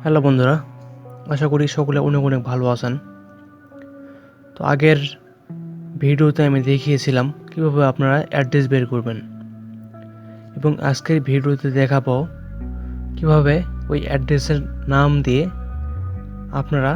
Hello বন্ধুরা, আশা করি সকলে অনেক অনেক ভালো আছেন। তো আগের ভিডিওতে আমি দেখিয়েছিলাম কিভাবে আপনারা অ্যাড্রেস বের করবেন, এবং আজকের ভিডিওতে দেখাবো কিভাবে ওই অ্যাড্রেসের নাম দিয়ে আপনারা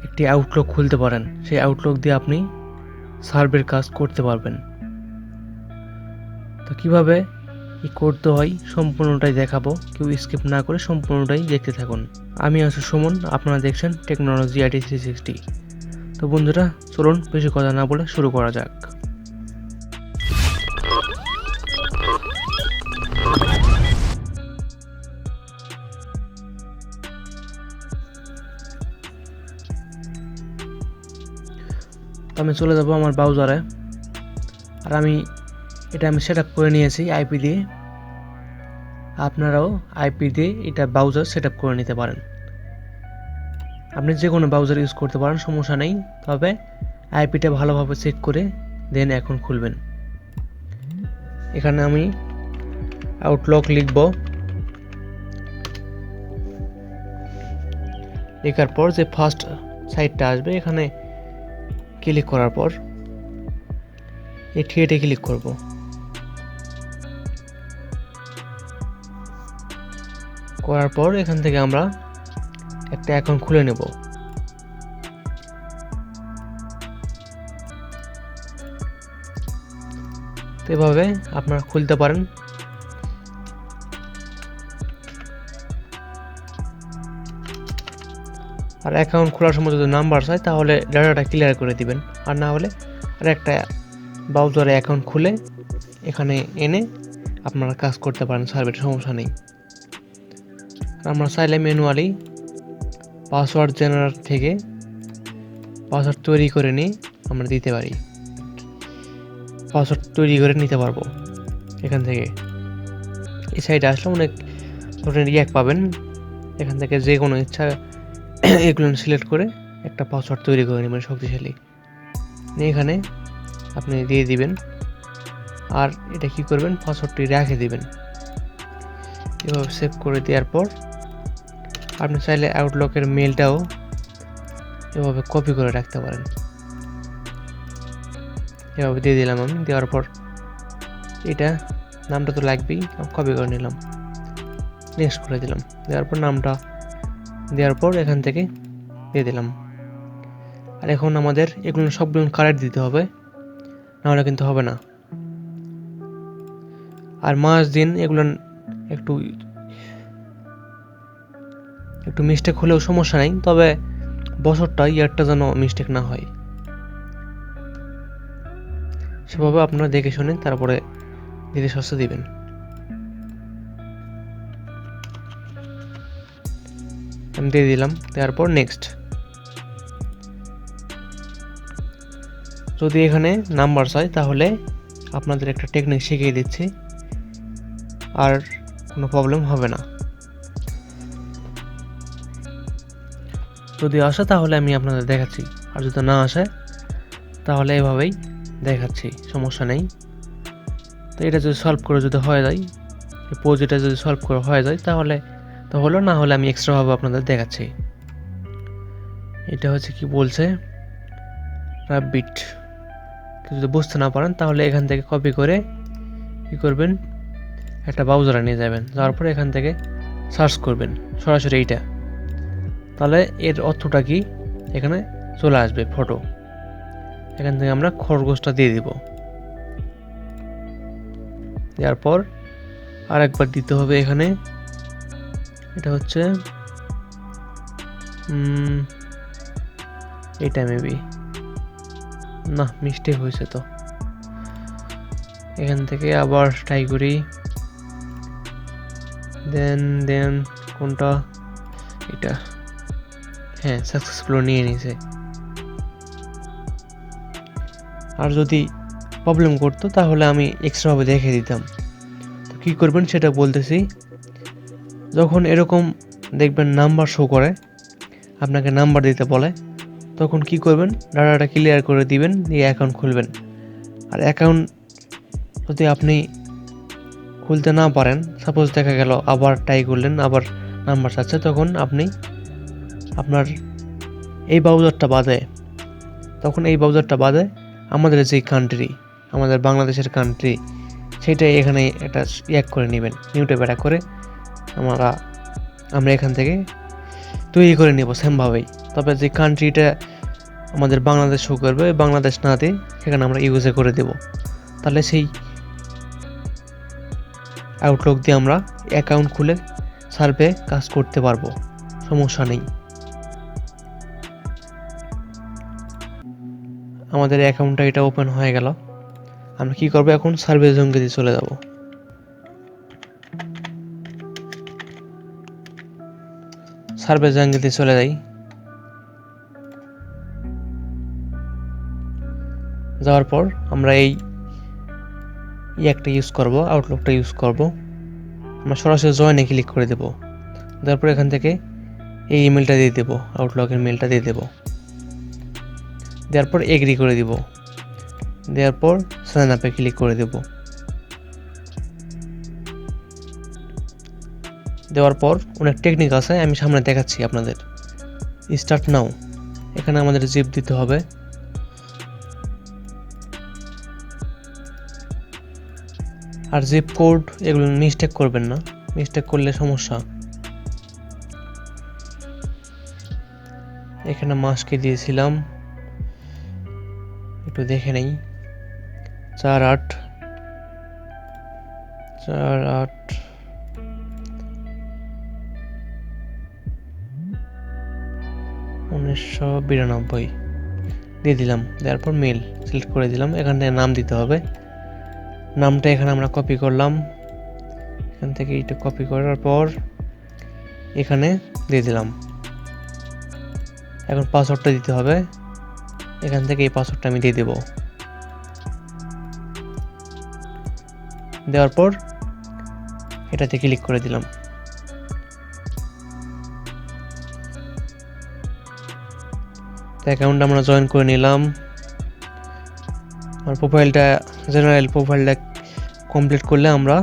একটি আউটলুক খুলতে পারেন। সেই আউটলুক দিয়ে আপনি সার্ভের কাজ করতে পারবেন। তো কিভাবে কি করতে হয় সম্পূর্ণটাই দেখাবো, কেউ স্কিপ না করে সম্পূর্ণটাই দেখতে থাকুন। আমি আছি সুমন, আপনারা দেখছেন টেকনোলজি আইটি 360। তো বন্ধুরা, চলুন বেশি কথা না বলে শুরু করা যাক। তো আমি চলে যাব আমার ব্রাউজারে, আর আমি সেট আপ করে নিয়েছি আইপি দিয়ে। আপনারাও আইপি দিয়ে এটা ব্রাউজার সেট আপ করে নিতে পারেন। আপনি যে কোনো ব্রাউজার ইউজ করতে পারেন, সমস্যা নেই, তবে আইপিটা ভালোভাবে চেক করে দেন এখন খুলবেন। এখানে আমি আউটলুক লিখব, লেখার পর যে ফার্স্ট সাইটটা আসবে এখানে ক্লিক করার পর এই থ্রিতে ক্লিক করব। করার পর এখান থেকে আমরা একটা অ্যাকাউন্ট খুলে নেব। তো এভাবে আপনারা খুলতে পারেন। আর অ্যাকাউন্ট খোলার সময় যদি নাম্বার চাই তাহলে ডাটাটা ক্লিয়ার করে দিবেন, আর না হলে আর একটা ব্রাউজারে অ্যাকাউন্ট খুলে এখানে এনে আপনারা কাজ করতে পারেন, সার্ভের সমস্যা নেই। আর আমরা চাইলে ম্যানুয়ালি পাসওয়ার্ড জেনারেটর থেকে পাসওয়ার্ড তৈরি করে নিয়ে আমরা দিতে পারি, পাসওয়ার্ড তৈরি করে নিতে পারবো এখান থেকে। এই সাইডে আসলে অনেক ধরনের পাবেন, এখান থেকে যে কোনো ইচ্ছা এগুলো সিলেক্ট করে একটা পাসওয়ার্ড তৈরি করে নেবেন শক্তিশালী, এখানে আপনি দিয়ে দিবেন। আর এটা কি করবেন, পাসওয়ার্ডটি রেখে দিবেন। এভাবে সেভ করে দেওয়ার পর আপনি চাইলে আউটলুকের মেলটাও এভাবে কপি করে রাখতে পারেন। এভাবে দিয়ে দিলাম আমি, দেওয়ার পর এটা নামটা তো লাগবেই, কপি করে নিলাম, নেক্সট করে দিলাম। দেওয়ার পর নামটা দেওয়ার পর এখান থেকে দিয়ে দিলাম। আর এখন আমাদের এগুলো সবগুলো কারেক্ট দিতে হবে, নাহলে কিন্তু হবে না। আর মাস দিন এগুলো একটু মিস্টেক হলেও সমস্যা নেই, তবে বছরটা ইয়ারটা যেন মিস্টেক না হয়, সেভাবে আপনারা দেখে শুনে তারপরে দিতে সস্তা দিবেন। আমি দিয়ে দিলাম, দেওয়ার পর নেক্সট। যদি এখানে নাম্বার চাই তাহলে আপনাদের একটা টেকনিক শিখিয়ে দিচ্ছি, আর কোনো প্রবলেম হবে না। যদি আসে তাহলে আমি আপনাদের দেখাচ্ছি, আর যদি না আসে তাহলে এভাবেই দেখাচ্ছি, সমস্যা নেই। তো এটা যদি সলভ করে যদি হয়ে যায়, এই প্রজেক্টটা যদি সলভ করে হয়ে যায় তাহলে তো হলো, না হলে আমি এক্সট্রাভাবে আপনাদের দেখাচ্ছি। এটা হচ্ছে কি বলছে, রাবিট। যদি বুঝতে না পারেন তাহলে এখান থেকে কপি করে কি করবেন, একটা ব্রাউজারে নিয়ে যাবেন, যাওয়ার পরে এখান থেকে সার্চ করবেন সরাসরি এইটা, তাহলে এর অর্থটা কি এখানে চলে আসবে ফটো। এখান থেকে আমরা খরগোশটা দিয়ে দিব, দেওয়ার পর আরেকবার দিতে হবে এখানে। এটা হচ্ছে এটা মেবি না, মিস্টেক হয়েছে। তো এখান থেকে আবার ট্রাই করি, দেন কোনটা, এটা, হ্যাঁ সাকসেসফুল নিয়ে নিছে। আর যদি প্রবলেম করতো তাহলে আমি এক্সট্রাভাবে দেখে দিতাম। তো কী করবেন সেটা বলতেছি। যখন এরকম দেখবেন নাম্বার শো করে, আপনাকে নাম্বার দিতে বলে, তখন কি করবেন, ডাটাটা ক্লিয়ার করে দিবেন, দিয়ে অ্যাকাউন্ট খুলবেন। আর অ্যাকাউন্ট যদি আপনি খুলতে না পারেন, সাপোজ দেখা গেল আবার ট্রাই করলেন, আবার নাম্বার চাচ্ছে, তখন আপনি আপনার এই ব্রাউজারটা বাদে আমাদের যে কান্ট্রি, আমাদের বাংলাদেশের কান্ট্রি, সেটাই এখানে একটা করে নেবেন, নিউ ট্যাব এটা করে আমরা এখান থেকে তৈরি করে নেব সেমভাবেই। তবে যে কান্ট্রিটা আমাদের বাংলাদেশ শো করবে, বাংলাদেশ না দিয়ে সেখানে আমরা ইউজে করে দেব। তাহলে সেই আউটলুক দিয়ে আমরা অ্যাকাউন্ট খুলে সার্ভে কাজ করতে পারবো, সমস্যা নেই। আমাদের অ্যাকাউন্টটা এটা ওপেন হয়ে গেল। আমরা কি করব, এখন সার্ভে জঙ্গিতে চলে যাব। সার্ভে জঙ্গিতে চলে যাই। যাওয়ার পর আমরা এই একটা ইউজ করব, আউটলুকটা ইউজ করব। আমরা সরাসরি জয়েনে ক্লিক করে দেব। তারপর এখান থেকে এই ইমেলটা দিয়ে দেব, আউটলুকের মেলটা দিয়ে দেব। দেওয়ার পর এগ্রি করে দিব। দেওয়ার পর সাইন আপে ক্লিক করে দেব। দেওয়ার পর অনেক টেকনিক আছে, আমি সামনে দেখাচ্ছি আপনাদের। স্টার্ট নাও, এখানে আমাদের জিপ দিতে হবে। আর জিপ কোড এগুলো মিস্টেক করবেন না, মিস্টেক করলে সমস্যা। এখানে মাসকে দিয়েছিলাম, একটু দেখে নেই, 48/1992 দিয়ে দিলাম। দেওয়ার পর মেল সিলেক্ট করে দিলাম। এখান থেকে নাম দিতে হবে। নামটা এখানে আমরা কপি করলাম, এখান থেকে এটা কপি করার পর এখানে দিয়ে দিলাম। এখন পাসওয়ার্ডটা দিতে হবে, এখান থেকে এই পাসওয়ার্ডটা আমি দিয়ে দেব। দেওয়ার পর এটাতে ক্লিক করে দিলাম। অ্যাকাউন্ট আমরা জয়েন করে নিলাম। আর প্রোফাইলটা, জেনারেল প্রোফাইলটা কমপ্লিট করলে আমরা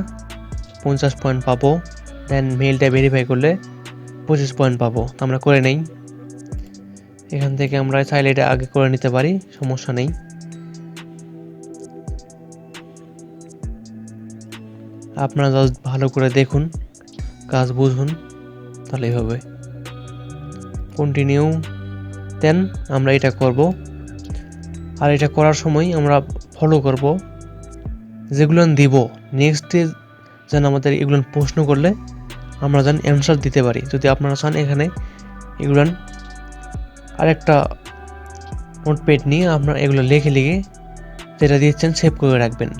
50 পয়েন্ট পাবো। দেন মেলটা ভেরিফাই করলে 25 পয়েন্ট পাবো। তো আমরা করে নেই। এখান থেকে আমরা চাইলে এটা আগে করে নিতে পারি, সমস্যা নেই। আপনারা জাস্ট ভালো করে দেখুন, কাজ বুঝুন, তাহলেই হবে। কন্টিনিউ, দেন আমরা এটা করব। আর এটা করার সময় আমরা ফলো করব যেগুলো দিব, নেক্সটে যেন আমাদের এগুলো প্রশ্ন করলে আমরা যেন অ্যান্সার দিতে পারি। যদি আপনারা চান এখানে এগুলো আরেকটা নোটপ্যাড নিয়ে আপনারা এগুলো লিখে যেটা দিচ্ছেন সেভ করে রাখবেন।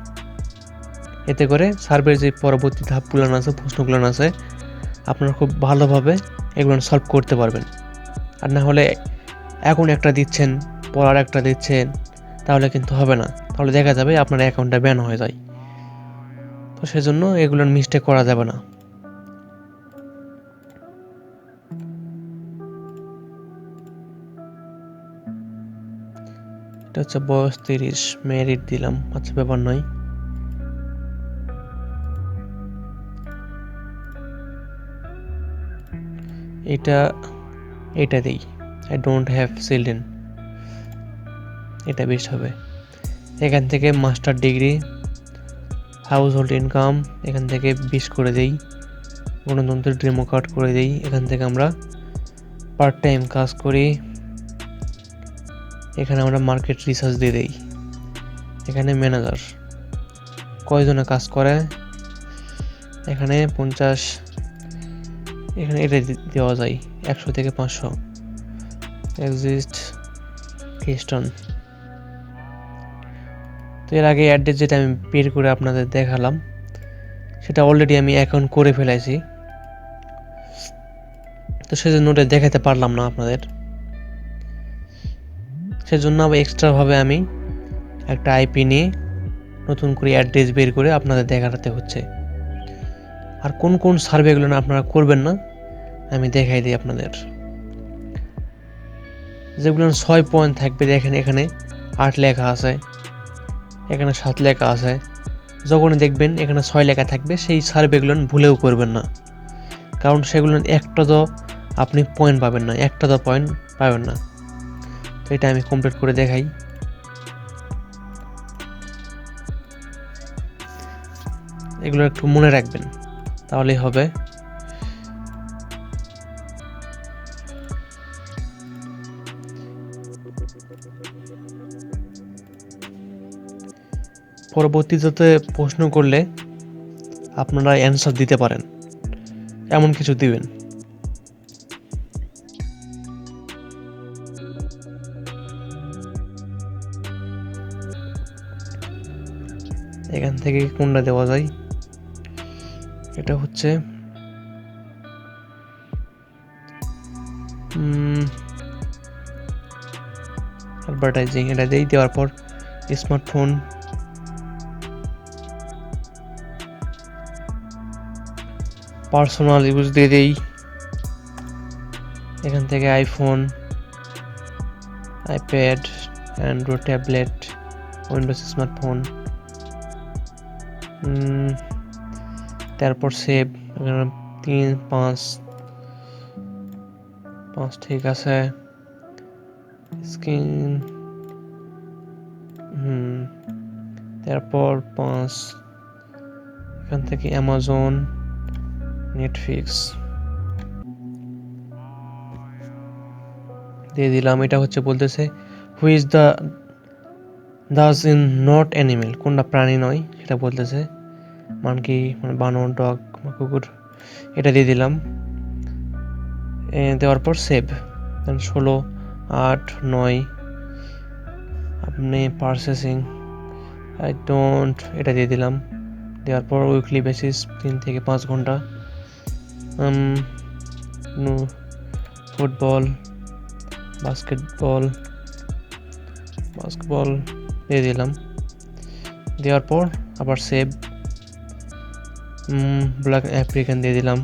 এতে করে সার্ভের যে পরবর্তী ধাপগুলো আছে, প্রশ্নগুলো আছে, আপনারা খুব ভালোভাবে এগুলো সলভ করতে পারবেন। আর না হলে এখন একটা দিচ্ছেন, পর আর একটা দিচ্ছেন, তাহলে কিন্তু হবে না। তাহলে দেখা যাবে আপনার অ্যাকাউন্টটা ব্যান হয়ে যায়। তো সেজন্য এগুলোর মিস্টেক করা যাবে না। এটা হচ্ছে বয়স 30, মেরিট দিলাম, আচ্ছা ব্যাপার নয়। এটা দিই, আই ডোন্ট হ্যাভ চিলড্রেন, এটা বেস্ট হবে। এখান থেকে master degree, house hold income এখান থেকে 20 করে দেই, গণতন্ত্রের ডেমো কার্ড করে দেই। এখান থেকে আমরা পার্ট টাইম কাজ করি, এখানে আমরা মার্কেট রিসার্চ দিয়ে দেই। এখানে ম্যানেজার কয়জনে কাজ করে, এখানে 50, এখানে এটা দেওয়া যায় 100 থেকে 500। এক্সিস্ট খ্রিস্টান। তো এর আগে অ্যাড্রেস যেটা আমি বের করে আপনাদের দেখালাম, সেটা অলরেডি আমি অ্যাকাউন্ট করে ফেলেছি। তো সেজন্য ওটা দেখাতে পারলাম না আপনাদের। সেজন্য আবার এক্সট্রাভাবে আমি একটা আইপি নিয়ে নতুন করে অ্যাড্রেস বের করে আপনাদের দেখাতে হচ্ছে। আর কোন কোন সার্ভেগুলো আপনারা করবেন না আমি দেখাই দিই আপনাদের। যেগুলো 6 পয়েন্ট থাকবে, দেখেন এখানে 8 লেখা আছে, এখানে 7 লেখা আছে। যখনই দেখবেন এখানে 6 লেখা থাকবে সেই সার্ভেগুলো ভুলেও করবেন না, কারণ সেগুলো একটা তো আপনি পয়েন্ট পাবেন না, একটা তো পয়েন্ট পাবেন না। তো এটা আমি কমপ্লিট করে দেখাই। এগুলো একটু মনে রাখবেন, তাহলেই হবে। পরবর্তীতে প্রশ্ন করলে আপনারা অ্যান্সার দিতে পারেন, এমন কিছু দিবেন। এখান থেকে কোনটা দেওয়া যায়, এটা হচ্ছে অ্যাডভার্টাইজিং, এটা দিয়ে দেওয়ার পর স্মার্টফোন, পার্সোনাল ইউজ দিয়ে দেই। এখান থেকে iPhone, iPad, Android tablet, Windows smartphone, তারপর সেভ 3 5 ঠিক আছে। স্ক্রিন, তারপর 5 এখান থেকে অ্যামাজন, নেটফ্লিক্স দিয়ে দিলাম। এটা হচ্ছে বলতেছে which Das in not animal, কোনটা প্রাণী নয় সেটা বলতেছে। মানকি মানে বানর, ডগ, কুকুর, এটা দিয়ে দিলাম। দেওয়ার পর সেভ 16 8 9 আপনি প্রসেসিং আই ডোন্ট, এটা দিয়ে দিলাম। দেওয়ার পর উইকলি বেসিস 3 থেকে 5 ঘন্টা। ফুটবল, বাস্কেটবল দিয়ে দিলাম। দেওয়ার পর আবার সেভ, ব্ল্যাক আফ্রিকান দিয়ে দিলাম।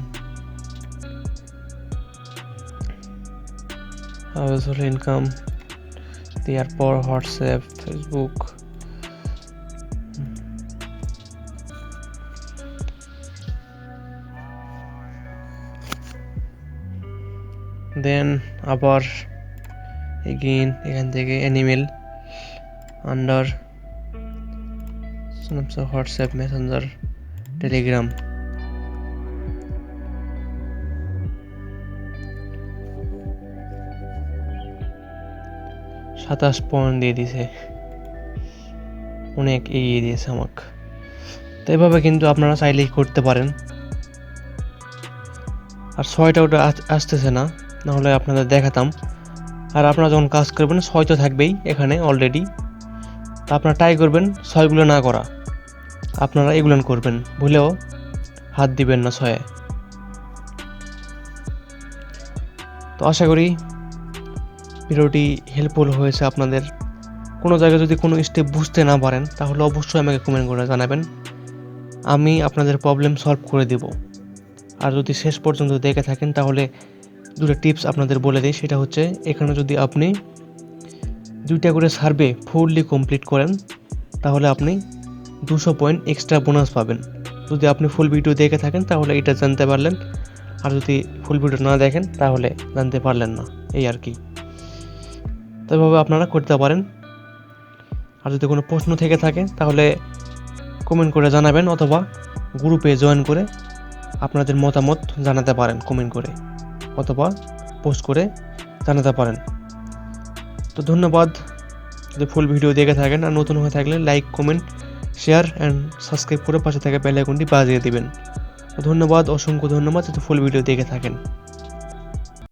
হাউসহোল্ড ইনকাম দেওয়ার পর হোয়াটসঅ্যাপ, ফেসবুক, দেন আবার এগেইন এখান থেকে animal, under WhatsApp, Messenger, Telegram. সাতাশ পয়েন্ট দিয়ে দিছে, অনেক এগিয়ে দিয়েছে আমাকে। তো এভাবে কিন্তু আপনারা চাইলেই করতে পারেন। আর 6টা ওটা আসতেছে না, নাহলে আপনাদের দেখাতাম। আর আপনারা যখন কাজ করবেন 6 তো থাকবেই এখানে অলরেডি, তা আপনারা ট্রাই করবেন 6গুলো না করা, আপনারা এগুলো করবেন, ভুলেও হাত দিবেন না 6-এ। তো আশা করি ভিডিওটি হেল্পফুল হয়েছে আপনাদের। কোনো জায়গায় যদি কোনো স্টেপ বুঝতে না পারেন তাহলে অবশ্যই আমাকে কমেন্ট করে জানাবেন, আমি আপনাদের প্রবলেম সলভ করে দেব। আর যদি শেষ পর্যন্ত দেখে থাকেন তাহলে দুটো টিপস আপনাদের বলে দিই, সেটা হচ্ছে এখানে যদি আপনি 2টা করে সার্ভে ফুললি কমপ্লিট করেন তাহলে আপনি 200 পয়েন্ট এক্সট্রা বোনাস পাবেন। যদি আপনি ফুল ভিডিও দেখে থাকেন তাহলে এটা জানতে পারলেন, আর যদি ফুল ভিডিও না দেখেন তাহলে জানতে পারলেন না, এই আর কি। তো এভাবে আপনারা করতে পারেন। আর যদি কোনো প্রশ্ন থেকে থাকে তাহলে কমেন্ট করে জানাবেন, অথবা গ্রুপে জয়েন করে আপনাদের মতামত জানাতে পারেন কমেন্ট করে, অথবা পোস্ট করে জানাতে পারেন। তো ধন্যবাদ যদি ফুল ভিডিও দেখে থাকেন। আর নতুন হয়ে থাকলে like, comment, share and subscribe করে পাশে থাকা বেল আইকনটি বাজিয়ে দিবেন। ধন্যবাদ, অসংখ্য ধন্যবাদ যদি ফুল ভিডিও দেখে থাকেন।